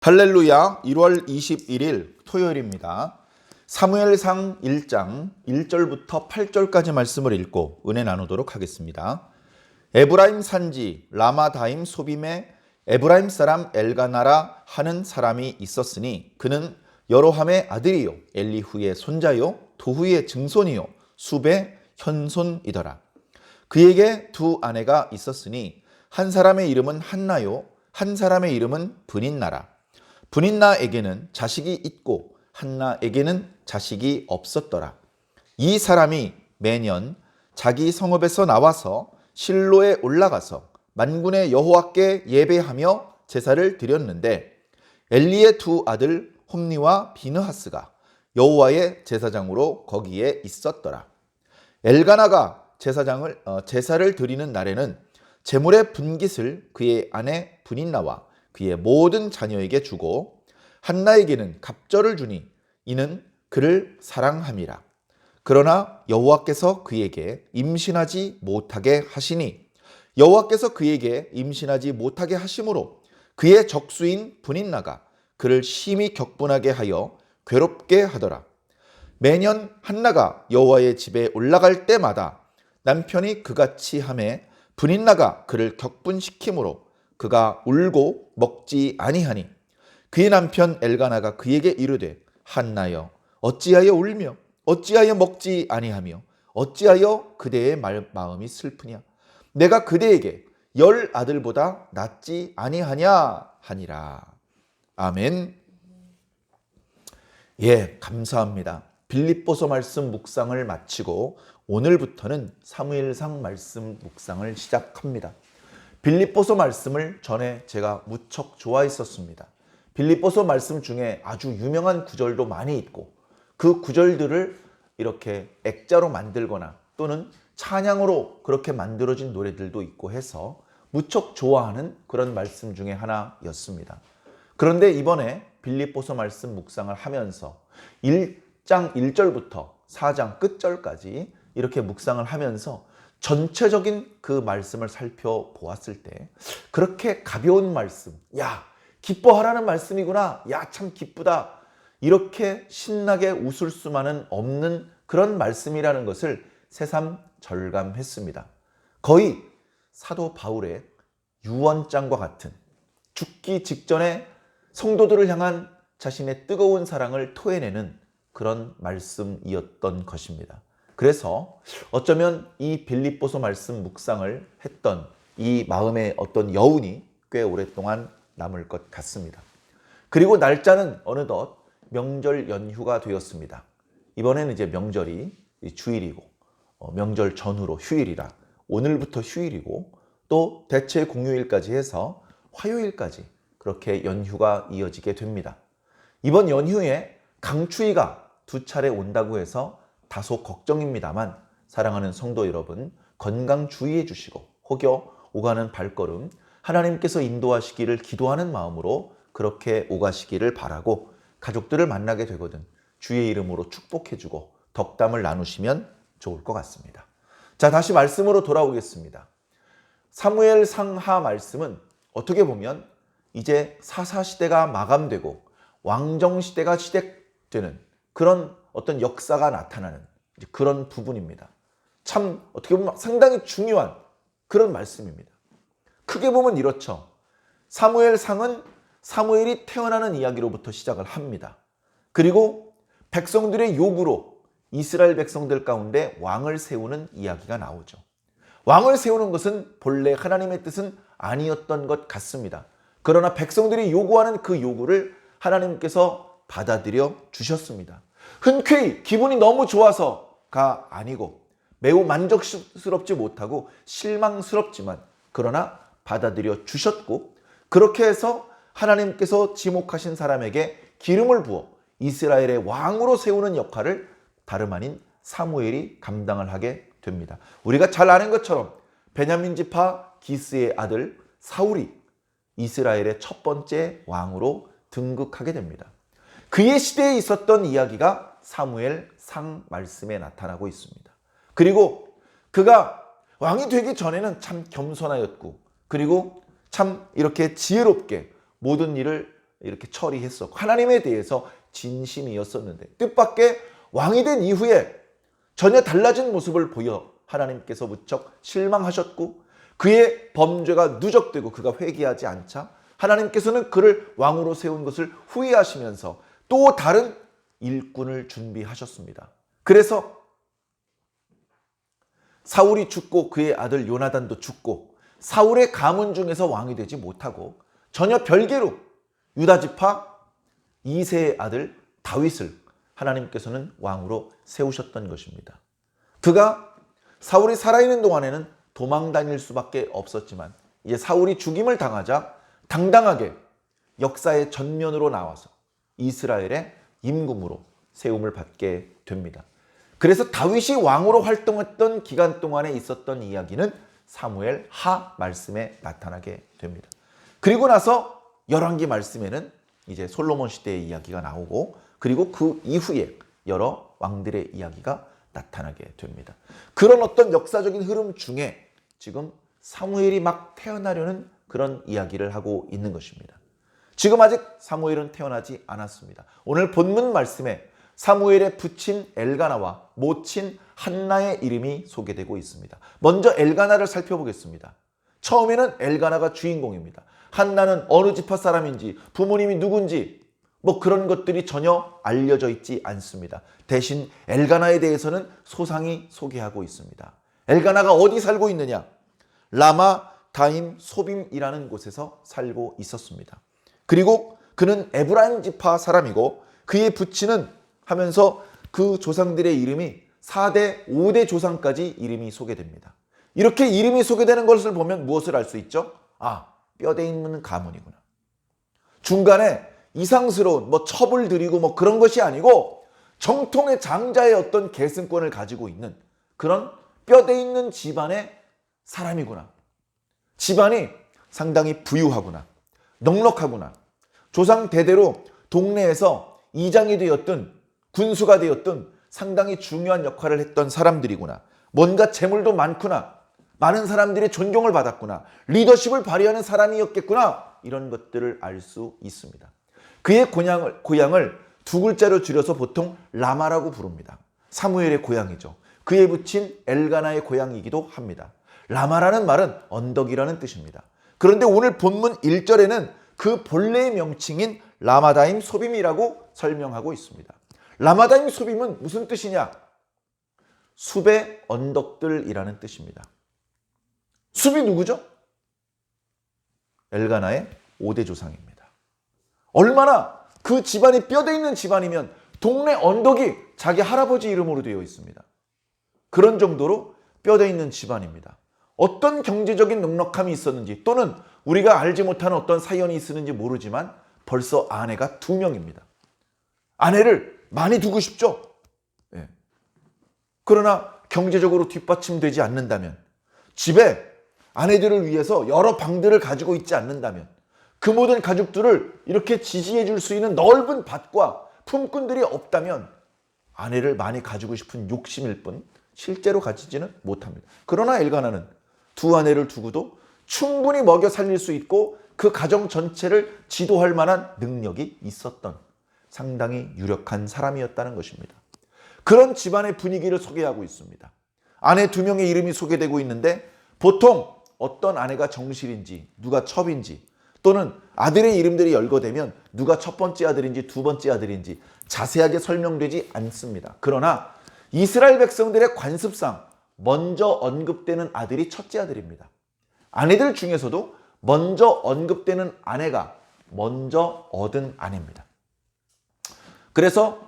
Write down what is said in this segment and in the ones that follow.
할렐루야. 1월 21일 토요일입니다. 사무엘상 1장 1절부터 8절까지 말씀을 읽고 은혜 나누도록 하겠습니다. 에브라임 산지 라마다임 소빔에 에브라임 사람 엘가나라 하는 사람이 있었으니 그는 여로함의 아들이요 엘리후의 손자요 도후의 증손이요 숲의 현손이더라. 그에게 두 아내가 있었으니 한 사람의 이름은 한나요 한 사람의 이름은 브닌나라. 브닌나에게는 자식이 있고 한나에게는 자식이 없었더라. 이 사람이 매년 자기 성읍에서 나와서 실로에 올라가서 만군의 여호와께 예배하며 제사를 드렸는데 엘리의 두 아들 홈니와 비느하스가 여호와의 제사장으로 거기에 있었더라. 엘가나가 제사를 드리는 날에는 제물의 분깃을 그의 아내 브닌나와 그의 모든 자녀에게 주고 한나에게는 갑절을 주니 이는 그를 사랑함이라. 그러나 여호와께서 그에게 임신하지 못하게 하시니 여호와께서 그에게 임신하지 못하게 하심으로 그의 적수인 브닌나가 그를 심히 격분하게 하여 괴롭게 하더라. 매년 한나가 여호와의 집에 올라갈 때마다 남편이 그같이 하매 브닌나가 그를 격분시키므로 그가 울고 먹지 아니하니 그의 남편 엘가나가 그에게 이르되 한나여 어찌하여 울며 어찌하여 먹지 아니하며 어찌하여 그대의 마음이 슬프냐 내가 그대에게 10 아들보다 낫지 아니하냐 하니라. 아멘. 예, 감사합니다. 빌립보서 말씀 묵상을 마치고 오늘부터는 사무엘상 말씀 묵상을 시작합니다. 빌립보서 말씀을 전에 제가 무척 좋아했었습니다. 빌립보서 말씀 중에 아주 유명한 구절도 많이 있고 그 구절들을 이렇게 액자로 만들거나 또는 찬양으로 그렇게 만들어진 노래들도 있고 해서 무척 좋아하는 그런 말씀 중에 하나였습니다. 그런데 이번에 빌립보서 말씀 묵상을 하면서 1장 1절부터 4장 끝절까지 이렇게 묵상을 하면서 전체적인 그 말씀을 살펴보았을 때 그렇게 가벼운 말씀, 야 기뻐하라는 말씀이구나, 야 참 기쁘다, 이렇게 신나게 웃을 수만은 없는 그런 말씀이라는 것을 새삼 절감했습니다. 거의 사도 바울의 유언장과 같은 죽기 직전에 성도들을 향한 자신의 뜨거운 사랑을 토해내는 그런 말씀이었던 것입니다. 그래서 어쩌면 이 빌립보서 말씀 묵상을 했던 이 마음의 어떤 여운이 꽤 오랫동안 남을 것 같습니다. 그리고 날짜는 어느덧 명절 연휴가 되었습니다. 이번에는 이제 명절이 주일이고 명절 전후로 휴일이라 오늘부터 휴일이고 또 대체 공휴일까지 해서 화요일까지 그렇게 연휴가 이어지게 됩니다. 이번 연휴에 강추위가 2차례 온다고 해서 다소 걱정입니다만 사랑하는 성도 여러분 건강 주의해 주시고 혹여 오가는 발걸음 하나님께서 인도하시기를 기도하는 마음으로 그렇게 오가시기를 바라고 가족들을 만나게 되거든 주의 이름으로 축복해 주고 덕담을 나누시면 좋을 것 같습니다. 자, 다시 말씀으로 돌아오겠습니다. 사무엘 상하 말씀은 어떻게 보면 이제 사사시대가 마감되고 왕정시대가 시작되는 그런 어떤 역사가 나타나는 그런 부분입니다. 참 어떻게 보면 상당히 중요한 그런 말씀입니다. 크게 보면 이렇죠. 사무엘상은 사무엘이 태어나는 이야기로부터 시작을 합니다. 그리고 백성들의 요구로 이스라엘 백성들 가운데 왕을 세우는 이야기가 나오죠. 왕을 세우는 것은 본래 하나님의 뜻은 아니었던 것 같습니다. 그러나 백성들이 요구하는 그 요구를 하나님께서 받아들여 주셨습니다. 흔쾌히 기분이 너무 좋아서가 아니고 매우 만족스럽지 못하고 실망스럽지만 그러나 받아들여 주셨고 그렇게 해서 하나님께서 지목하신 사람에게 기름을 부어 이스라엘의 왕으로 세우는 역할을 다름 아닌 사무엘이 감당을 하게 됩니다. 우리가 잘 아는 것처럼 베냐민 지파 기스의 아들 사울이 이스라엘의 첫 번째 왕으로 등극하게 됩니다. 그의 시대에 있었던 이야기가 사무엘 상 말씀에 나타나고 있습니다. 그리고 그가 왕이 되기 전에는 참 겸손하였고 그리고 참 이렇게 지혜롭게 모든 일을 이렇게 처리했었고 하나님에 대해서 진심이었었는데 뜻밖의 왕이 된 이후에 전혀 달라진 모습을 보여 하나님께서 무척 실망하셨고 그의 범죄가 누적되고 그가 회개하지 않자 하나님께서는 그를 왕으로 세운 것을 후회하시면서 또 다른 일꾼을 준비하셨습니다. 그래서 사울이 죽고 그의 아들 요나단도 죽고 사울의 가문 중에서 왕이 되지 못하고 전혀 별개로 유다지파 이새의 아들 다윗을 하나님께서는 왕으로 세우셨던 것입니다. 그가 사울이 살아있는 동안에는 도망 다닐 수밖에 없었지만 이제 사울이 죽임을 당하자 당당하게 역사의 전면으로 나와서 이스라엘의 임금으로 세움을 받게 됩니다. 그래서 다윗이 왕으로 활동했던 기간 동안에 있었던 이야기는 사무엘 하 말씀에 나타나게 됩니다. 그리고 나서 열왕기 말씀에는 이제 솔로몬 시대의 이야기가 나오고 그리고 그 이후에 여러 왕들의 이야기가 나타나게 됩니다. 그런 어떤 역사적인 흐름 중에 지금 사무엘이 막 태어나려는 그런 이야기를 하고 있는 것입니다. 지금 아직 사무엘은 태어나지 않았습니다. 오늘 본문 말씀에 사무엘의 부친 엘가나와 모친 한나의 이름이 소개되고 있습니다. 먼저 엘가나를 살펴보겠습니다. 처음에는 엘가나가 주인공입니다. 한나는 어느 지파 사람인지 부모님이 누군지 뭐 그런 것들이 전혀 알려져 있지 않습니다. 대신 엘가나에 대해서는 소상히 소개하고 있습니다. 엘가나가 어디 살고 있느냐? 라마 다임 소빔이라는 곳에서 살고 있었습니다. 그리고 그는 에브라임 지파 사람이고 그의 부친은 하면서 그 조상들의 이름이 4대, 5대 조상까지 이름이 소개됩니다. 이렇게 이름이 소개되는 것을 보면 무엇을 알 수 있죠? 아, 뼈대 있는 가문이구나. 중간에 이상스러운 첩을 들이고 그런 것이 아니고 정통의 장자의 어떤 계승권을 가지고 있는 그런 뼈대 있는 집안의 사람이구나. 집안이 상당히 부유하구나. 넉넉하구나. 조상 대대로 동네에서 이장이 되었든 군수가 되었든 상당히 중요한 역할을 했던 사람들이구나. 뭔가 재물도 많구나. 많은 사람들의 존경을 받았구나. 리더십을 발휘하는 사람이었겠구나. 이런 것들을 알 수 있습니다. 그의 고향을 두 글자로 줄여서 보통 라마라고 부릅니다. 사무엘의 고향이죠. 그의 부친 엘가나의 고향이기도 합니다. 라마라는 말은 언덕이라는 뜻입니다. 그런데 오늘 본문 1절에는 그 본래의 명칭인 라마다임 소빔이라고 설명하고 있습니다. 라마다임 소빔은 무슨 뜻이냐? 숲의 언덕들이라는 뜻입니다. 숲이 누구죠? 엘가나의 5대 조상입니다. 얼마나 그 집안이 뼈대 있는 집안이면 동네 언덕이 자기 할아버지 이름으로 되어 있습니다. 그런 정도로 뼈대 있는 집안입니다. 어떤 경제적인 넉넉함이 있었는지 또는 우리가 알지 못하는 어떤 사연이 있었는지 모르지만 벌써 아내가 2명입니다. 아내를 많이 두고 싶죠? 예. 그러나 경제적으로 뒷받침되지 않는다면 집에 아내들을 위해서 여러 방들을 가지고 있지 않는다면 그 모든 가족들을 이렇게 지지해 줄 수 있는 넓은 밭과 품꾼들이 없다면 아내를 많이 가지고 싶은 욕심일 뿐 실제로 가지지는 못합니다. 그러나 엘가나는 두 아내를 두고도 충분히 먹여 살릴 수 있고 그 가정 전체를 지도할 만한 능력이 있었던 상당히 유력한 사람이었다는 것입니다. 그런 집안의 분위기를 소개하고 있습니다. 아내 2명의 이름이 소개되고 있는데 보통 어떤 아내가 정실인지 누가 첩인지 또는 아들의 이름들이 열거되면 누가 첫 번째 아들인지 두 번째 아들인지 자세하게 설명되지 않습니다. 그러나 이스라엘 백성들의 관습상 먼저 언급되는 아들이 첫째 아들입니다. 아내들 중에서도 먼저 언급되는 아내가 먼저 얻은 아내입니다. 그래서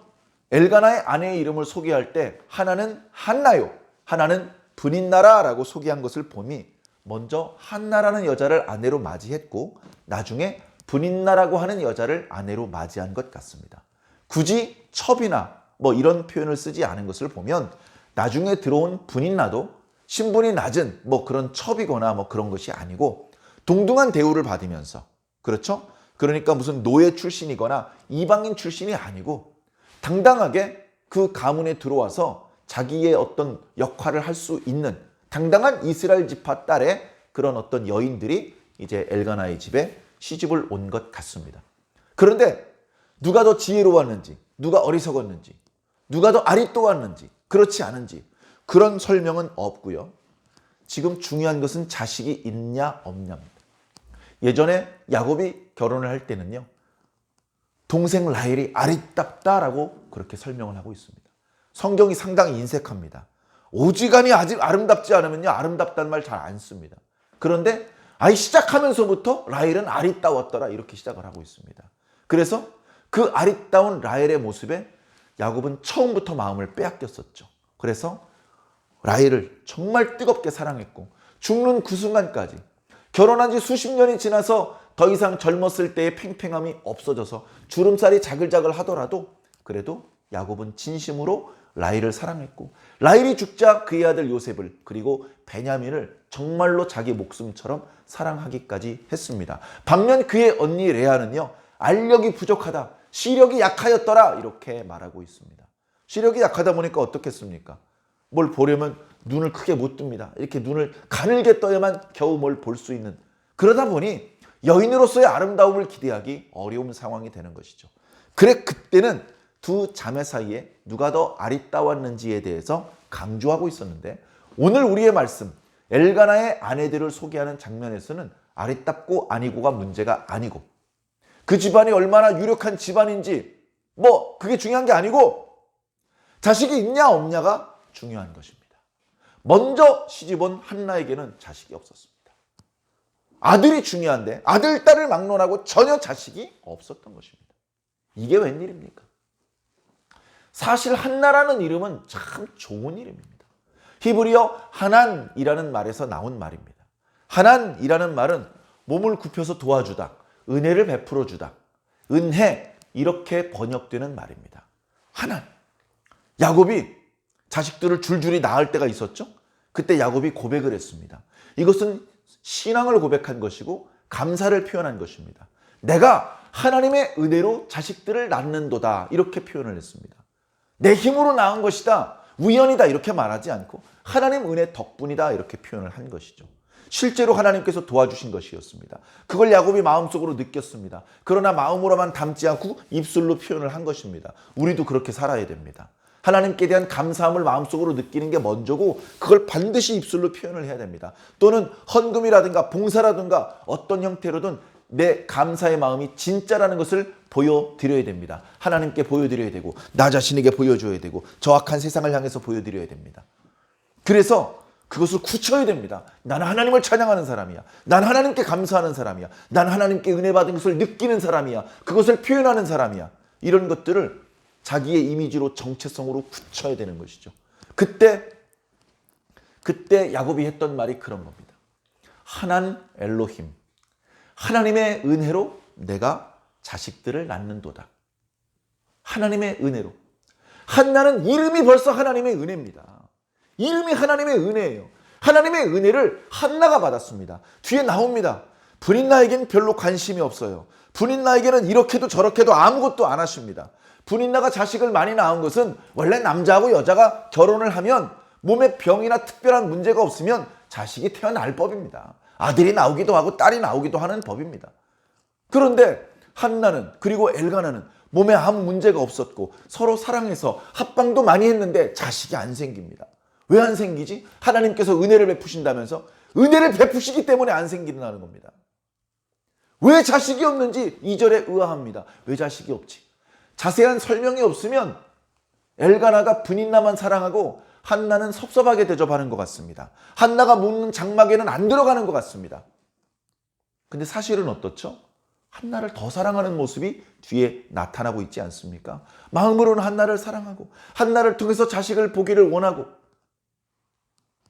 엘가나의 아내의 이름을 소개할 때 하나는 한나요, 하나는 브닌나라라고 소개한 것을 보니 먼저 한나라는 여자를 아내로 맞이했고 나중에 브닌나라고 하는 여자를 아내로 맞이한 것 같습니다. 굳이 첩이나 이런 표현을 쓰지 않은 것을 보면 나중에 들어온 브닌나도 신분이 낮은 그런 첩이거나 그런 것이 아니고 동등한 대우를 받으면서, 그렇죠? 그러니까 무슨 노예 출신이거나 이방인 출신이 아니고 당당하게 그 가문에 들어와서 자기의 어떤 역할을 할 수 있는 당당한 이스라엘 지파 딸의 그런 어떤 여인들이 이제 엘가나의 집에 시집을 온 것 같습니다. 그런데 누가 더 지혜로웠는지, 누가 어리석었는지, 누가 더 아리따웠는지, 그렇지 않은지 그런 설명은 없고요. 지금 중요한 것은 자식이 있냐 없냐입니다. 예전에 야곱이 결혼을 할 때는요, 동생 라헬이 아리답다라고 그렇게 설명을 하고 있습니다. 성경이 상당히 인색합니다. 오지간히 아직 아름답지 않으면요, 아름답다는 말 잘 안 씁니다. 그런데 시작하면서부터 라헬은 아리따웠더라 이렇게 시작을 하고 있습니다. 그래서 그 아리따운 라헬의 모습에 야곱은 처음부터 마음을 빼앗겼었죠. 그래서 라헬을 정말 뜨겁게 사랑했고 죽는 그 순간까지, 결혼한 지 수십 년이 지나서 더 이상 젊었을 때의 팽팽함이 없어져서 주름살이 자글자글 하더라도 그래도 야곱은 진심으로 라헬을 사랑했고, 라헬이 죽자 그의 아들 요셉을 그리고 베냐민을 정말로 자기 목숨처럼 사랑하기까지 했습니다. 반면 그의 언니 레아는요, 알력이 부족하다, 시력이 약하였더라 이렇게 말하고 있습니다. 시력이 약하다 보니까 어떻겠습니까? 뭘 보려면 눈을 크게 못 뜹니다. 이렇게 눈을 가늘게 떠야만 겨우 뭘 볼 수 있는, 그러다 보니 여인으로서의 아름다움을 기대하기 어려운 상황이 되는 것이죠. 그래, 그때는 두 자매 사이에 누가 더 아리따웠는지에 대해서 강조하고 있었는데, 오늘 우리의 말씀 엘가나의 아내들을 소개하는 장면에서는 아리따고 아니고가 문제가 아니고, 그 집안이 얼마나 유력한 집안인지 그게 중요한 게 아니고 자식이 있냐 없냐가 중요한 것입니다. 먼저 시집온 한나에게는 자식이 없었습니다. 아들이 중요한데 아들, 딸을 막론하고 전혀 자식이 없었던 것입니다. 이게 웬일입니까? 사실 한나라는 이름은 참 좋은 이름입니다. 히브리어 하난이라는 말에서 나온 말입니다. 하난이라는 말은 몸을 굽혀서 도와주다, 은혜를 베풀어 주다, 은혜, 이렇게 번역되는 말입니다. 하난. 야곱이 자식들을 줄줄이 낳을 때가 있었죠. 그때 야곱이 고백을 했습니다. 이것은 신앙을 고백한 것이고 감사를 표현한 것입니다. 내가 하나님의 은혜로 자식들을 낳는도다 이렇게 표현을 했습니다. 내 힘으로 낳은 것이다, 우연이다 이렇게 말하지 않고 하나님 은혜 덕분이다 이렇게 표현을 한 것이죠. 실제로 하나님께서 도와주신 것이었습니다. 그걸 야곱이 마음속으로 느꼈습니다. 그러나 마음으로만 담지 않고 입술로 표현을 한 것입니다. 우리도 그렇게 살아야 됩니다. 하나님께 대한 감사함을 마음속으로 느끼는 게 먼저고 그걸 반드시 입술로 표현을 해야 됩니다. 또는 헌금이라든가 봉사라든가 어떤 형태로든 내 감사의 마음이 진짜라는 것을 보여드려야 됩니다. 하나님께 보여드려야 되고 나 자신에게 보여줘야 되고 저악한 세상을 향해서 보여드려야 됩니다. 그래서 그것을 굳혀야 됩니다. 나는 하나님을 찬양하는 사람이야. 난 하나님께 감사하는 사람이야. 난 하나님께 은혜 받은 것을 느끼는 사람이야. 그것을 표현하는 사람이야. 이런 것들을 자기의 이미지로, 정체성으로 굳혀야 되는 것이죠. 그때 야곱이 했던 말이 그런 겁니다. 하난 엘로힘, 하나님의 은혜로 내가 자식들을 낳는도다. 하나님의 은혜로. 한나는 이름이 벌써 하나님의 은혜입니다. 이름이 하나님의 은혜예요. 하나님의 은혜를 한나가 받았습니다. 뒤에 나옵니다. 브릿나에겐 별로 관심이 없어요. 브릿나에게는 이렇게도 저렇게도 아무것도 안 하십니다. 브릿나가 자식을 많이 낳은 것은 원래 남자하고 여자가 결혼을 하면 몸에 병이나 특별한 문제가 없으면 자식이 태어날 법입니다. 아들이 나오기도 하고 딸이 나오기도 하는 법입니다. 그런데 한나는, 그리고 엘가나는 몸에 아무 문제가 없었고 서로 사랑해서 합방도 많이 했는데 자식이 안 생깁니다. 왜 안 생기지? 하나님께서 은혜를 베푸신다면서? 은혜를 베푸시기 때문에 안 생기는 겁니다. 왜 자식이 없는지 2절에 의아합니다. 왜 자식이 없지? 자세한 설명이 없으면 엘가나가 브닛나만 사랑하고 한나는 섭섭하게 대접하는 것 같습니다. 한나가 묻는 장막에는 안 들어가는 것 같습니다. 근데 사실은 어떻죠? 한나를 더 사랑하는 모습이 뒤에 나타나고 있지 않습니까? 마음으로는 한나를 사랑하고 한나를 통해서 자식을 보기를 원하고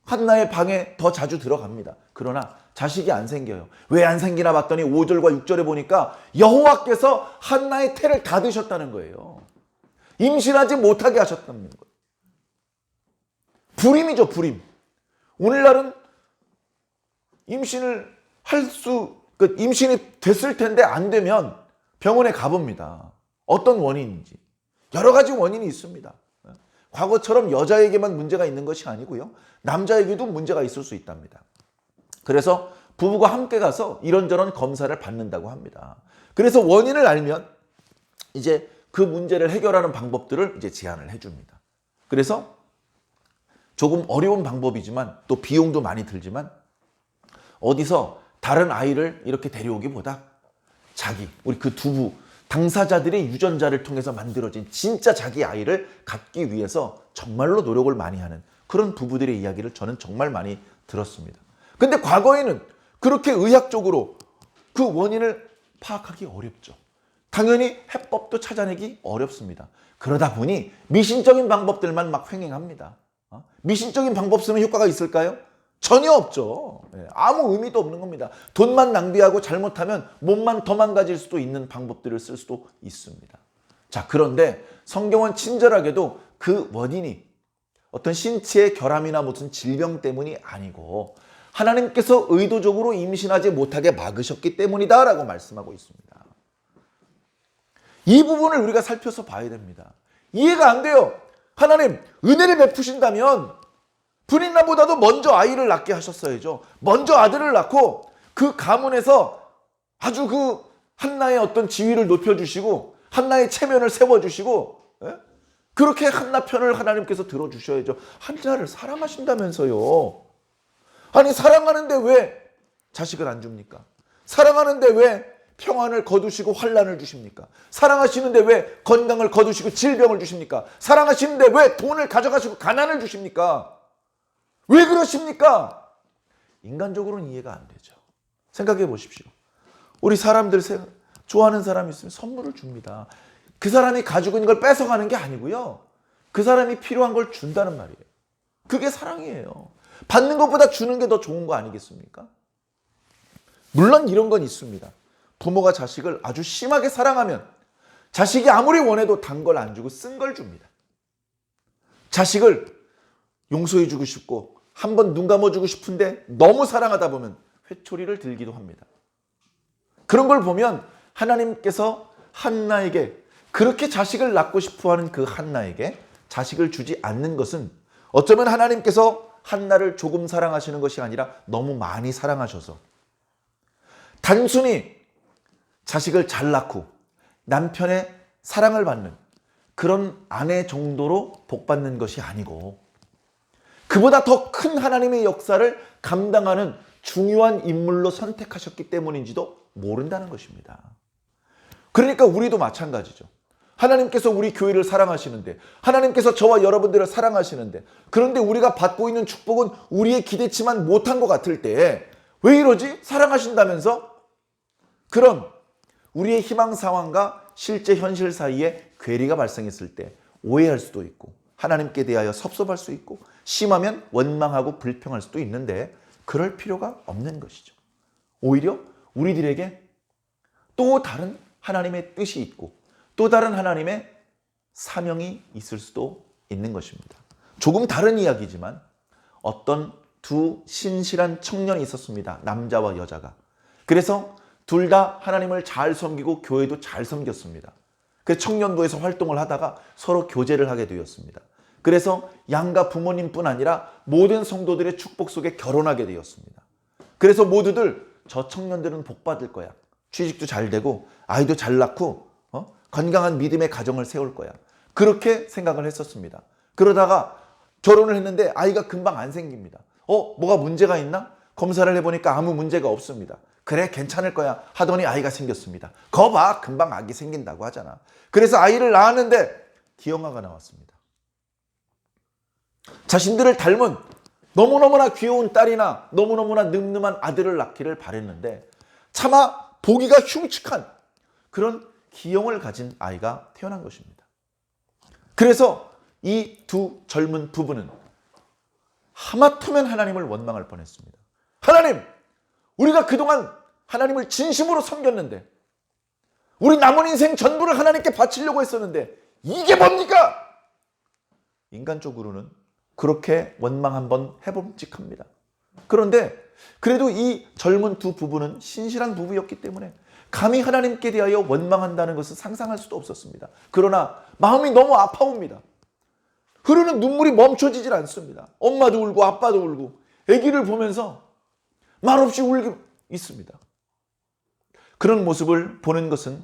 한나의 방에 더 자주 들어갑니다. 그러나 자식이 안 생겨요. 왜 안 생기나 봤더니 5절과 6절에 보니까 여호와께서 한나의 태를 닫으셨다는 거예요. 임신하지 못하게 하셨다는 거예요. 불임이죠, 불임. 오늘날은 임신이 됐을 텐데 안 되면 병원에 가봅니다. 어떤 원인인지. 여러 가지 원인이 있습니다. 과거처럼 여자에게만 문제가 있는 것이 아니고요. 남자에게도 문제가 있을 수 있답니다. 그래서 부부가 함께 가서 이런저런 검사를 받는다고 합니다. 그래서 원인을 알면 이제 그 문제를 해결하는 방법들을 이제 제안을 해줍니다. 그래서 조금 어려운 방법이지만 또 비용도 많이 들지만 어디서 다른 아이를 이렇게 데려오기보다 우리 그 두부, 당사자들의 유전자를 통해서 만들어진 진짜 자기 아이를 갖기 위해서 정말로 노력을 많이 하는 그런 부부들의 이야기를 저는 정말 많이 들었습니다. 근데 과거에는 그렇게 의학적으로 그 원인을 파악하기 어렵죠. 당연히 해법도 찾아내기 어렵습니다. 그러다 보니 미신적인 방법들만 막 횡행합니다. 미신적인 방법 쓰면 효과가 있을까요? 전혀 없죠. 아무 의미도 없는 겁니다. 돈만 낭비하고 잘못하면 몸만 더 망가질 수도 있는 방법들을 쓸 수도 있습니다. 자, 그런데 성경은 친절하게도 그 원인이 어떤 신체의 결함이나 무슨 질병 때문이 아니고 하나님께서 의도적으로 임신하지 못하게 막으셨기 때문이다라고 말씀하고 있습니다. 이 부분을 우리가 살펴서 봐야 됩니다. 이해가 안 돼요. 하나님 은혜를 베푸신다면 분인나보다도 먼저 아이를 낳게 하셨어야죠. 먼저 아들을 낳고 그 가문에서 아주 그 한나의 어떤 지위를 높여주시고 한나의 체면을 세워주시고 그렇게 한나 편을 하나님께서 들어주셔야죠. 한나를 사랑하신다면서요. 아니 사랑하는데 왜 자식을 안 줍니까? 사랑하는데 왜 평안을 거두시고 환난을 주십니까? 사랑하시는데 왜 건강을 거두시고 질병을 주십니까? 사랑하시는데 왜 돈을 가져가시고 가난을 주십니까? 왜 그러십니까? 인간적으로는 이해가 안 되죠. 생각해 보십시오. 우리 사람들 좋아하는 사람이 있으면 선물을 줍니다. 그 사람이 가지고 있는 걸 뺏어가는 게 아니고요. 그 사람이 필요한 걸 준다는 말이에요. 그게 사랑이에요. 받는 것보다 주는 게 더 좋은 거 아니겠습니까? 물론 이런 건 있습니다. 부모가 자식을 아주 심하게 사랑하면 자식이 아무리 원해도 단 걸 안 주고 쓴 걸 줍니다. 자식을 용서해주고 싶고 한번 눈 감아주고 싶은데 너무 사랑하다 보면 회초리를 들기도 합니다. 그런 걸 보면 하나님께서 한나에게 그렇게 자식을 낳고 싶어하는 그 한나에게 자식을 주지 않는 것은 어쩌면 하나님께서 한나를 조금 사랑하시는 것이 아니라 너무 많이 사랑하셔서 단순히 자식을 잘 낳고 남편의 사랑을 받는 그런 아내 정도로 복받는 것이 아니고 그보다 더 큰 하나님의 역사를 감당하는 중요한 인물로 선택하셨기 때문인지도 모른다는 것입니다. 그러니까 우리도 마찬가지죠. 하나님께서 우리 교회를 사랑하시는데 하나님께서 저와 여러분들을 사랑하시는데 그런데 우리가 받고 있는 축복은 우리의 기대치만 못한 것 같을 때 왜 이러지? 사랑하신다면서? 그럼 우리의 희망 상황과 실제 현실 사이에 괴리가 발생했을 때 오해할 수도 있고 하나님께 대하여 섭섭할 수 있고 심하면 원망하고 불평할 수도 있는데 그럴 필요가 없는 것이죠. 오히려 우리들에게 또 다른 하나님의 뜻이 있고 또 다른 하나님의 사명이 있을 수도 있는 것입니다. 조금 다른 이야기지만 어떤 두 신실한 청년이 있었습니다. 남자와 여자가. 그래서 둘 다 하나님을 잘 섬기고 교회도 잘 섬겼습니다. 그래서 청년부에서 활동을 하다가 서로 교제를 하게 되었습니다. 그래서 양가 부모님뿐 아니라 모든 성도들의 축복 속에 결혼하게 되었습니다. 그래서 모두들 저 청년들은 복 받을 거야. 취직도 잘 되고 아이도 잘 낳고 건강한 믿음의 가정을 세울 거야. 그렇게 생각을 했었습니다. 그러다가 결혼을 했는데 아이가 금방 안 생깁니다. 뭐가 문제가 있나? 검사를 해보니까 아무 문제가 없습니다. 그래 괜찮을 거야 하더니 아이가 생겼습니다. 거 봐 금방 아기 생긴다고 하잖아. 그래서 아이를 낳았는데 기형아가 나왔습니다. 자신들을 닮은 너무너무나 귀여운 딸이나 너무너무나 늠름한 아들을 낳기를 바랬는데 차마 보기가 흉측한 그런 기형을 가진 아이가 태어난 것입니다. 그래서 이 두 젊은 부부는 하마터면 하나님을 원망할 뻔했습니다. 하나님! 우리가 그동안 하나님을 진심으로 섬겼는데 우리 남은 인생 전부를 하나님께 바치려고 했었는데 이게 뭡니까? 인간적으로는 그렇게 원망 한번 해봄직합니다. 그런데 그래도 이 젊은 두 부부는 신실한 부부였기 때문에 감히 하나님께 대하여 원망한다는 것을 상상할 수도 없었습니다. 그러나 마음이 너무 아파옵니다. 흐르는 눈물이 멈춰지질 않습니다. 엄마도 울고 아빠도 울고 아기를 보면서 말없이 울고 있습니다. 그런 모습을 보는 것은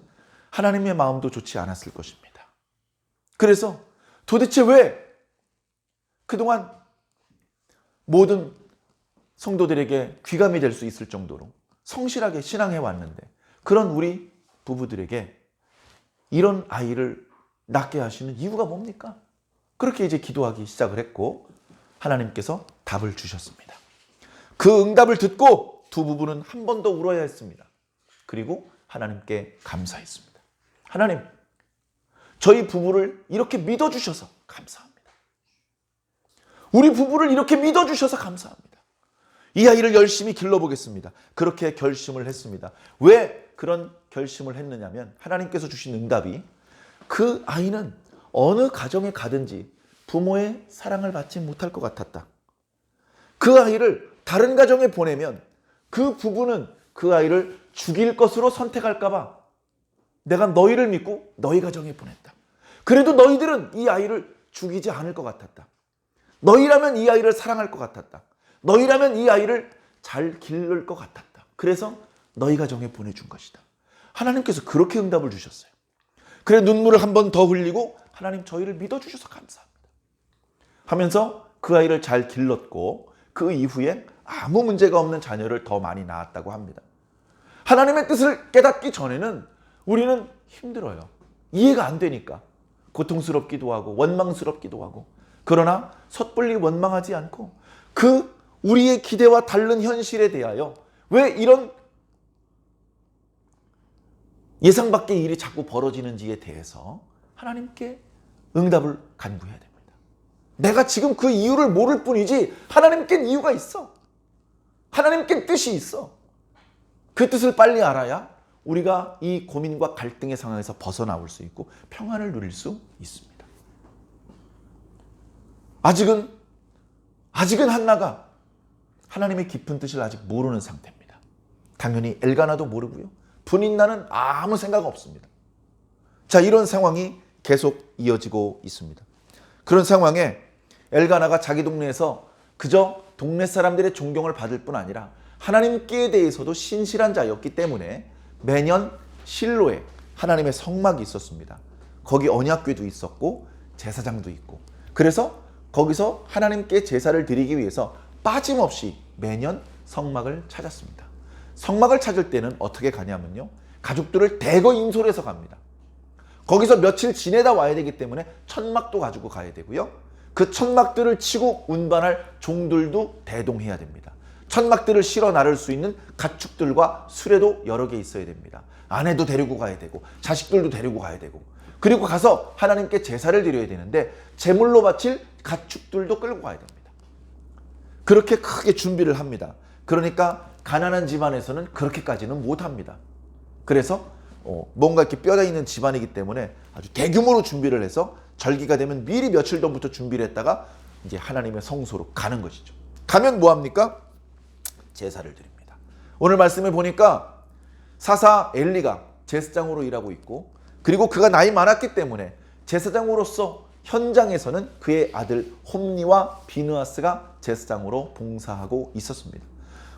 하나님의 마음도 좋지 않았을 것입니다. 그래서 도대체 왜 그동안 모든 성도들에게 귀감이 될 수 있을 정도로 성실하게 신앙해 왔는데 그런 우리 부부들에게 이런 아이를 낳게 하시는 이유가 뭡니까? 그렇게 이제 기도하기 시작을 했고 하나님께서 답을 주셨습니다. 그 응답을 듣고 두 부부는 한 번 더 울어야 했습니다. 그리고 하나님께 감사했습니다. 하나님, 저희 부부를 이렇게 믿어주셔서 감사합니다. 우리 부부를 이렇게 믿어주셔서 감사합니다. 이 아이를 열심히 길러보겠습니다. 그렇게 결심을 했습니다. 왜 그런 결심을 했느냐면 하나님께서 주신 응답이 그 아이는 어느 가정에 가든지 부모의 사랑을 받지 못할 것 같았다. 그 아이를 다른 가정에 보내면 그 부부는 그 아이를 죽일 것으로 선택할까 봐 내가 너희를 믿고 너희 가정에 보냈다. 그래도 너희들은 이 아이를 죽이지 않을 것 같았다. 너희라면 이 아이를 사랑할 것 같았다. 너희라면 이 아이를 잘 기를 것 같았다. 그래서 너희 가정에 보내준 것이다. 하나님께서 그렇게 응답을 주셨어요. 그래 눈물을 한 번 더 흘리고 하나님 저희를 믿어주셔서 감사합니다 하면서 그 아이를 잘 길렀고 그 이후에 아무 문제가 없는 자녀를 더 많이 낳았다고 합니다. 하나님의 뜻을 깨닫기 전에는 우리는 힘들어요. 이해가 안 되니까. 고통스럽기도 하고 원망스럽기도 하고. 그러나 섣불리 원망하지 않고 그 우리의 기대와 다른 현실에 대하여 왜 이런 예상 밖의 일이 자꾸 벌어지는지에 대해서 하나님께 응답을 간구해야 됩니다. 내가 지금 그 이유를 모를 뿐이지 하나님께 이유가 있어. 하나님께 뜻이 있어. 그 뜻을 빨리 알아야 우리가 이 고민과 갈등의 상황에서 벗어나올 수 있고 평안을 누릴 수 있습니다. 아직은 한나가 하나님의 깊은 뜻을 아직 모르는 상태입니다. 당연히 엘가나도 모르고요. 분인나는 아무 생각 없습니다. 자, 이런 상황이 계속 이어지고 있습니다. 그런 상황에 엘가나가 자기 동네에서 그저 동네 사람들의 존경을 받을 뿐 아니라 하나님께 대해서도 신실한 자였기 때문에 매년 실로에 하나님의 성막이 있었습니다. 거기 언약궤도 있었고 제사장도 있고 그래서 거기서 하나님께 제사를 드리기 위해서 빠짐없이 매년 성막을 찾았습니다. 성막을 찾을 때는 어떻게 가냐면요. 가족들을 대거 인솔해서 갑니다. 거기서 며칠 지내다 와야 되기 때문에 천막도 가지고 가야 되고요. 그 천막들을 치고 운반할 종들도 대동해야 됩니다. 천막들을 실어 나를 수 있는 가축들과 수레도 여러 개 있어야 됩니다. 아내도 데리고 가야 되고 자식들도 데리고 가야 되고 그리고 가서 하나님께 제사를 드려야 되는데 제물로 바칠 가축들도 끌고 가야 됩니다. 그렇게 크게 준비를 합니다. 그러니까 가난한 집안에서는 그렇게까지는 못합니다. 그래서 뭔가 이렇게 뼈가 있는 집안이기 때문에 아주 대규모로 준비를 해서 절기가 되면 미리 며칠 전부터 준비를 했다가 이제 하나님의 성소로 가는 것이죠. 가면 뭐합니까? 제사를 드립니다. 오늘 말씀에 보니까 사사 엘리가 제사장으로 일하고 있고 그리고 그가 나이 많았기 때문에 제사장으로서 현장에서는 그의 아들 홈니와 비느하스가 제사장으로 봉사하고 있었습니다.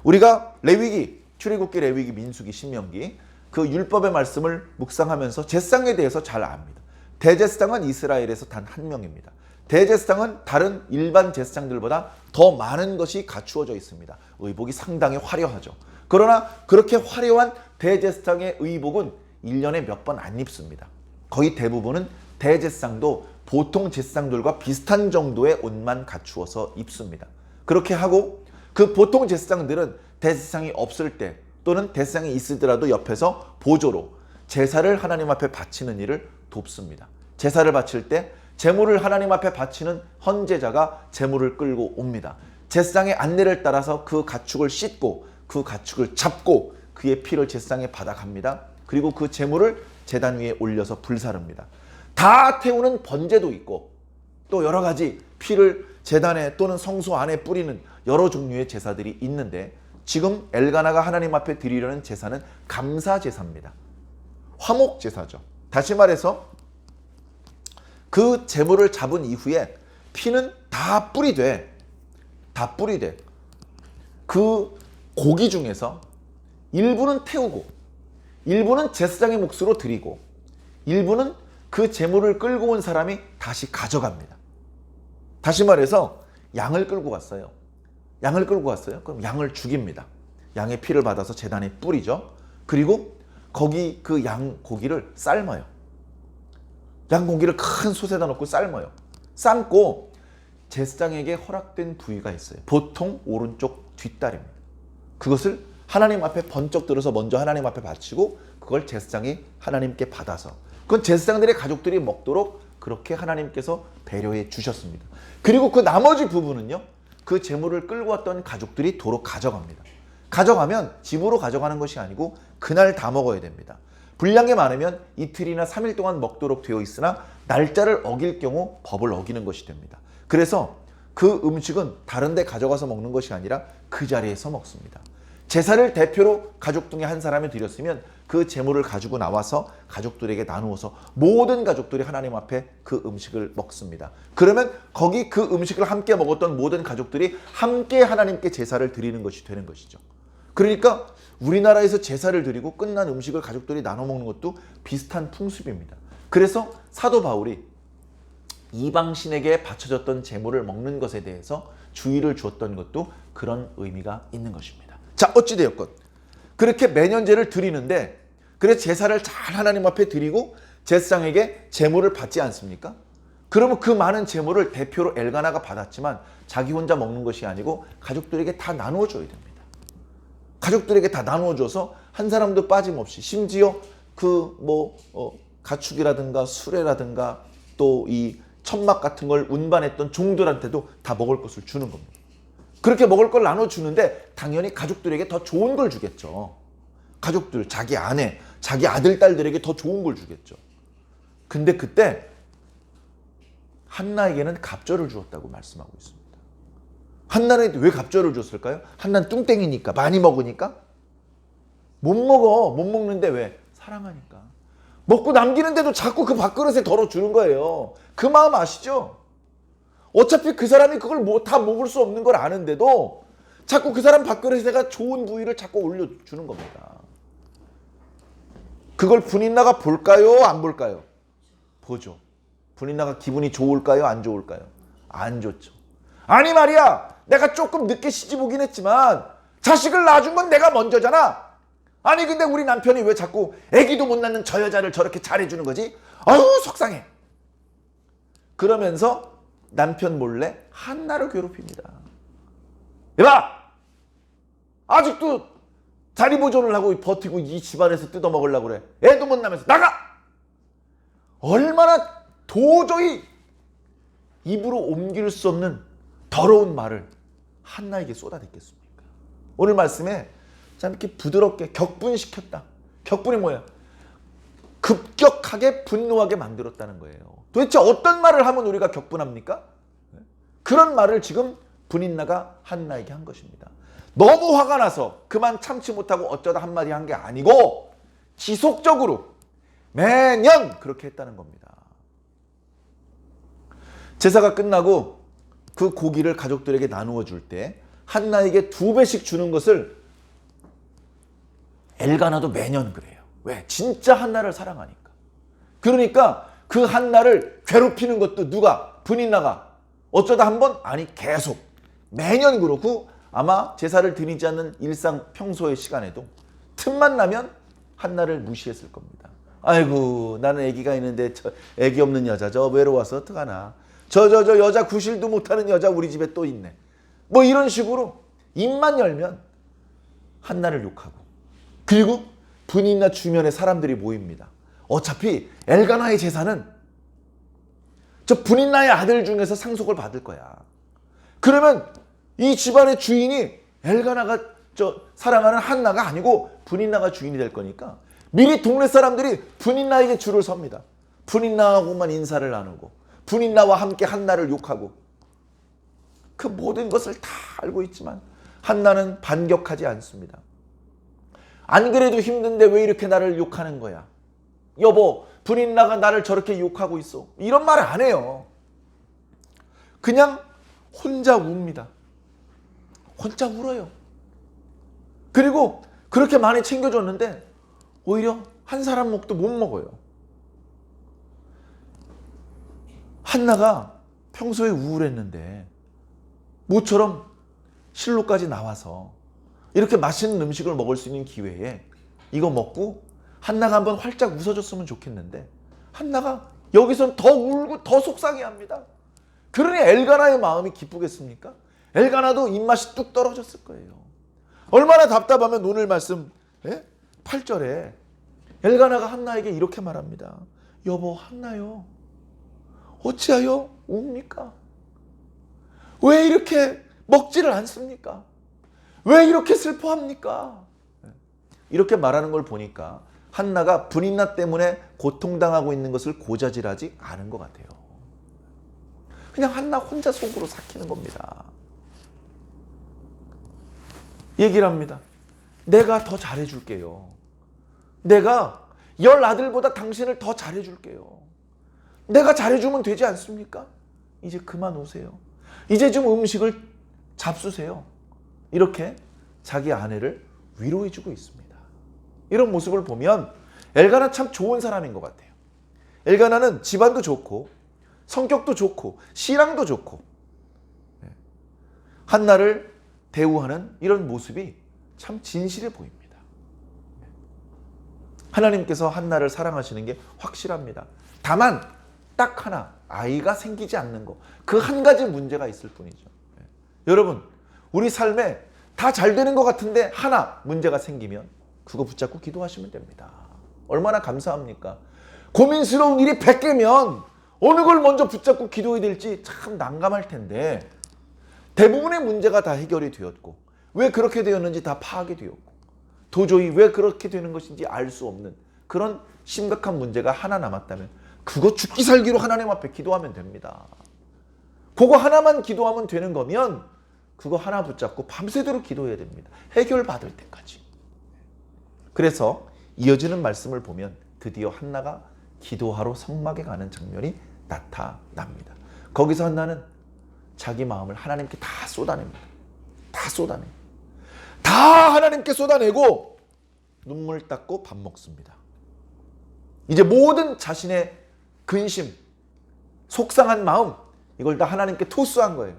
우리가 레위기, 출애굽기, 레위기, 민수기, 신명기 그 율법의 말씀을 묵상하면서 제사장에 대해서 잘 압니다. 대제사장은 이스라엘에서 단 한 명입니다. 대제사장은 다른 일반 제사장들보다 더 많은 것이 갖추어져 있습니다. 의복이 상당히 화려하죠. 그러나 그렇게 화려한 대제사장의 의복은 1년에 몇 번 안 입습니다. 거의 대부분은 대제사장도 보통 제사장들과 비슷한 정도의 옷만 갖추어서 입습니다. 그렇게 하고 그 보통 제사장들은 대제사장이 없을 때 또는 대제사장이 있으더라도 옆에서 보조로 제사를 하나님 앞에 바치는 일을 돕습니다. 제사를 바칠 때 제물을 하나님 앞에 바치는 헌제자가 제물을 끌고 옵니다. 제사장의 안내를 따라서 그 가축을 씻고 그 가축을 잡고 그의 피를 제사장에 받아갑니다. 그리고 그 제물을 제단 위에 올려서 불사릅니다. 다 태우는 번제도 있고 또 여러 가지 피를 제단에 또는 성소 안에 뿌리는 여러 종류의 제사들이 있는데 지금 엘가나가 하나님 앞에 드리려는 제사는 감사 제사입니다. 화목 제사죠. 다시 말해서 그 제물을 잡은 이후에 피는 다 뿌리되 그 고기 중에서 일부는 태우고 일부는 제사장의 몫으로 드리고 일부는 그 재물을 끌고 온 사람이 다시 가져갑니다. 다시 말해서 양을 끌고 갔어요. 양을 끌고 갔어요. 그럼 양을 죽입니다. 양의 피를 받아서 제단에 뿌리죠. 그리고 거기 그 양 고기를 삶아요. 양 고기를 큰 솥에다 넣고 삶아요. 삶고 제사장에게 허락된 부위가 있어요. 보통 오른쪽 뒷다리입니다. 그것을 하나님 앞에 번쩍 들어서 먼저 하나님 앞에 바치고 그걸 제사장이 하나님께 받아서 그건 제사장들의 가족들이 먹도록 그렇게 하나님께서 배려해 주셨습니다. 그리고 그 나머지 부분은요. 그 재물을 끌고 왔던 가족들이 도로 가져갑니다. 가져가면 집으로 가져가는 것이 아니고 그날 다 먹어야 됩니다. 분량이 많으면 이틀이나 3일 동안 먹도록 되어 있으나 날짜를 어길 경우 법을 어기는 것이 됩니다. 그래서 그 음식은 다른 데 가져가서 먹는 것이 아니라 그 자리에서 먹습니다. 제사를 대표로 가족 중에 한 사람이 드렸으면 그 재물을 가지고 나와서 가족들에게 나누어서 모든 가족들이 하나님 앞에 그 음식을 먹습니다. 그러면 거기 그 음식을 함께 먹었던 모든 가족들이 함께 하나님께 제사를 드리는 것이 되는 것이죠. 그러니까 우리나라에서 제사를 드리고 끝난 음식을 가족들이 나눠 먹는 것도 비슷한 풍습입니다. 그래서 사도 바울이 이방신에게 바쳐졌던 제물을 먹는 것에 대해서 주의를 주었던 것도 그런 의미가 있는 것입니다. 자, 어찌되었건 그렇게 매년제를 드리는데 그래서 제사를 잘 하나님 앞에 드리고 제사장에게 제물을 받지 않습니까? 그러면 그 많은 제물을 대표로 엘가나가 받았지만 자기 혼자 먹는 것이 아니고 가족들에게 다 나누어 줘야 됩니다. 가족들에게 다 나누어 줘서 한 사람도 빠짐없이 심지어 가축이라든가 수레라든가 또 이 천막 같은 걸 운반했던 종들한테도 다 먹을 것을 주는 겁니다. 그렇게 먹을 걸 나눠주는데 당연히 가족들에게 더 좋은 걸 주겠죠. 가족들, 자기 아내, 자기 아들, 딸들에게 더 좋은 걸 주겠죠. 근데 그때 한나에게는 갑절을 주었다고 말씀하고 있습니다. 한나는 왜 갑절을 줬을까요? 한나는 뚱땡이니까, 많이 먹으니까? 못 먹는데 왜? 사랑하니까. 먹고 남기는데도 자꾸 그 밥그릇에 덜어주는 거예요. 그 마음 아시죠? 어차피 그 사람이 그걸 다 먹을 수 없는 걸 아는데도 자꾸 그 사람 밥그릇에다가 좋은 부위를 자꾸 올려주는 겁니다. 그걸 분인나가 볼까요? 안 볼까요? 보죠. 분인나가 기분이 좋을까요? 안 좋을까요? 안 좋죠. 아니 말이야, 내가 조금 늦게 시집 오긴 했지만 자식을 낳아준 건 내가 먼저잖아. 아니 근데 우리 남편이 왜 자꾸 애기도 못 낳는 저 여자를 저렇게 잘해주는 거지? 아유 속상해. 그러면서 남편 몰래 한나를 괴롭힙니다. 야! 아직도 자리 보존을 하고 버티고 이 집안에서 뜯어먹으려고 그래. 애도 못 낳으면서 나가! 얼마나 도저히 입으로 옮길 수 없는 더러운 말을 한나에게 쏟아냈겠습니까? 오늘 말씀에 참 이렇게 부드럽게 격분시켰다. 격분이 뭐야? 급격하게 분노하게 만들었다는 거예요. 도대체 어떤 말을 하면 우리가 격분합니까? 그런 말을 지금 분인나가 한나에게 한 것입니다. 너무 화가 나서 그만 참지 못하고 어쩌다 한마디 한 게 아니고 지속적으로 매년 그렇게 했다는 겁니다. 제사가 끝나고 그 고기를 가족들에게 나누어 줄 때 한나에게 2배씩 주는 것을 엘가나도 매년 그래요. 왜? 진짜 한나를 사랑하니까. 그러니까 그 한나를 괴롭히는 것도 누가? 분인나가. 어쩌다 한 번? 아니 계속. 매년 그렇고 아마 제사를 드리지 않는 일상 평소의 시간에도 틈만 나면 한나를 무시했을 겁니다. 아이고 나는 아기가 있는데 저 아기 없는 여자 저 외로워서 어떡하나. 저 여자 구실도 못하는 여자 우리 집에 또 있네. 뭐 이런 식으로 입만 열면 한나를 욕하고 그리고 분인나 주변에 사람들이 모입니다. 어차피 엘가나의 제사는 저 분인나의 아들 중에서 상속을 받을 거야. 그러면 이 집안의 주인이 엘가나가 사랑하는 한나가 아니고 분인나가 주인이 될 거니까 미리 동네 사람들이 분인나에게 줄을 섭니다. 분인나하고만 인사를 나누고 분인나와 함께 한나를 욕하고 그 모든 것을 다 알고 있지만 한나는 반격하지 않습니다. 안 그래도 힘든데 왜 이렇게 나를 욕하는 거야? 여보, 분인나가 나를 저렇게 욕하고 있어. 이런 말을 안 해요. 그냥 혼자 웁니다. 혼자 울어요. 그리고 그렇게 많이 챙겨줬는데 오히려 한 사람 목도 못 먹어요. 한나가 평소에 우울했는데 모처럼 실로까지 나와서 이렇게 맛있는 음식을 먹을 수 있는 기회에 이거 먹고 한나가 한번 활짝 웃어줬으면 좋겠는데 한나가 여기선 더 울고 더 속상해합니다. 그러니 엘가나의 마음이 기쁘겠습니까? 엘가나도 입맛이 뚝 떨어졌을 거예요. 얼마나 답답하면 오늘 말씀 8절에 엘가나가 한나에게 이렇게 말합니다. 여보 한나요, 어찌하여 웁니까? 왜 이렇게 먹지를 않습니까? 왜 이렇게 슬퍼합니까? 이렇게 말하는 걸 보니까 한나가 불임나 때문에 고통당하고 있는 것을 고자질하지 않은 것 같아요. 그냥 한나 혼자 속으로 삭히는 겁니다. 얘기를 합니다. 내가 더 잘해줄게요. 내가 10 아들보다 당신을 더 잘해줄게요. 내가 잘해주면 되지 않습니까? 이제 그만 오세요. 이제 좀 음식을 잡수세요. 이렇게 자기 아내를 위로해주고 있습니다. 이런 모습을 보면 엘가나 참 좋은 사람인 것 같아요. 엘가나는 집안도 좋고 성격도 좋고 신앙도 좋고 한나를 대우하는 이런 모습이 참 진실해 보입니다. 하나님께서 한나를 사랑하시는 게 확실합니다. 다만 딱 하나, 아이가 생기지 않는 것, 그 한 가지 문제가 있을 뿐이죠. 여러분, 우리 삶에 다 잘 되는 것 같은데 하나 문제가 생기면 그거 붙잡고 기도하시면 됩니다. 얼마나 감사합니까? 고민스러운 일이 100개면 어느 걸 먼저 붙잡고 기도해야 될지 참 난감할 텐데 대부분의 문제가 다 해결이 되었고 왜 그렇게 되었는지 다 파악이 되었고 도저히 왜 그렇게 되는 것인지 알 수 없는 그런 심각한 문제가 하나 남았다면 그거 죽기 살기로 하나님 앞에 기도하면 됩니다. 그거 하나만 기도하면 되는 거면 그거 하나 붙잡고 밤새도록 기도해야 됩니다. 해결받을 때까지. 그래서 이어지는 말씀을 보면 드디어 한나가 기도하러 성막에 가는 장면이 나타납니다. 거기서 한나는 자기 마음을 하나님께 다 쏟아냅니다. 다 쏟아내. 다 하나님께 쏟아내고 눈물 닦고 밥 먹습니다. 이제 모든 자신의 근심, 속상한 마음 이걸 다 하나님께 토스한 거예요.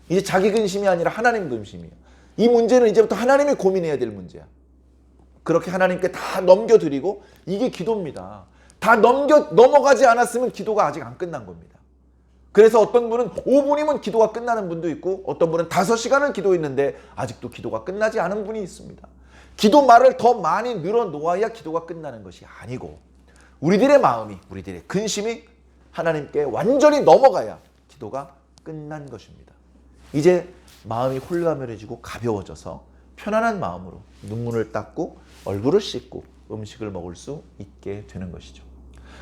이제 자기 근심이 아니라 하나님 근심이에요. 이 문제는 이제부터 하나님이 고민해야 될 문제야. 그렇게 하나님께 다 넘겨드리고 이게 기도입니다. 다 넘어가지 않았으면 기도가 아직 안 끝난 겁니다. 그래서 어떤 분은 5분이면 기도가 끝나는 분도 있고 어떤 분은 5시간을 기도했는데 아직도 기도가 끝나지 않은 분이 있습니다. 기도 말을 더 많이 늘어놓아야 기도가 끝나는 것이 아니고 우리들의 마음이, 우리들의 근심이 하나님께 완전히 넘어가야 기도가 끝난 것입니다. 이제 마음이 홀가면해지고 가벼워져서 편안한 마음으로 눈물을 닦고 얼굴을 씻고 음식을 먹을 수 있게 되는 것이죠.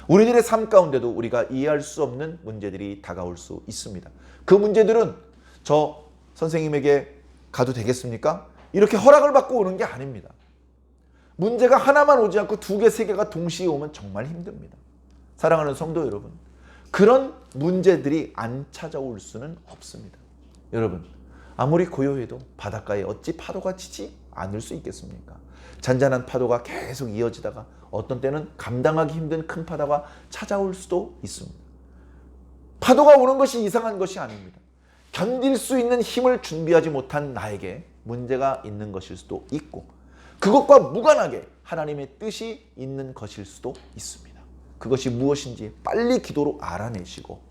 우리들의 삶 가운데도 우리가 이해할 수 없는 문제들이 다가올 수 있습니다. 그 문제들은 저 선생님에게 가도 되겠습니까? 이렇게 허락을 받고 오는 게 아닙니다. 문제가 하나만 오지 않고 2개, 3개가 동시에 오면 정말 힘듭니다. 사랑하는 성도 여러분, 그런 문제들이 안 찾아올 수는 없습니다. 여러분, 아무리 고요해도 바닷가에 어찌 파도가 치지 않을 수 있겠습니까? 잔잔한 파도가 계속 이어지다가 어떤 때는 감당하기 힘든 큰 파도가 찾아올 수도 있습니다. 파도가 오는 것이 이상한 것이 아닙니다. 견딜 수 있는 힘을 준비하지 못한 나에게 문제가 있는 것일 수도 있고 그것과 무관하게 하나님의 뜻이 있는 것일 수도 있습니다. 그것이 무엇인지 빨리 기도로 알아내시고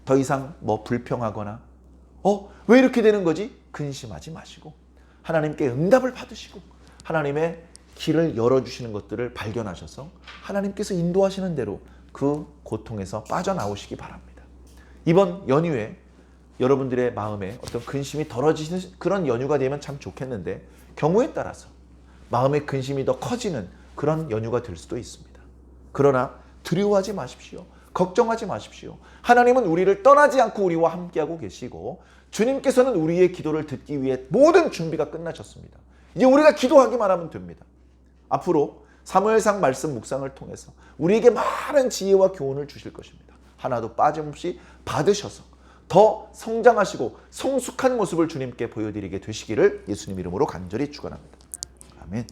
더 이상 불평하거나 왜 이렇게 되는 거지? 근심하지 마시고 하나님께 응답을 받으시고 하나님의 길을 열어주시는 것들을 발견하셔서 하나님께서 인도하시는 대로 그 고통에서 빠져나오시기 바랍니다. 이번 연휴에 여러분들의 마음에 어떤 근심이 덜어지는 그런 연휴가 되면 참 좋겠는데 경우에 따라서 마음의 근심이 더 커지는 그런 연휴가 될 수도 있습니다. 그러나 두려워하지 마십시오. 걱정하지 마십시오. 하나님은 우리를 떠나지 않고 우리와 함께하고 계시고 주님께서는 우리의 기도를 듣기 위해 모든 준비가 끝나셨습니다. 이제 우리가 기도하기만 하면 됩니다. 앞으로 사무엘상 말씀 묵상을 통해서 우리에게 많은 지혜와 교훈을 주실 것입니다. 하나도 빠짐없이 받으셔서 더 성장하시고 성숙한 모습을 주님께 보여드리게 되시기를 예수님 이름으로 간절히 축원합니다. 아멘.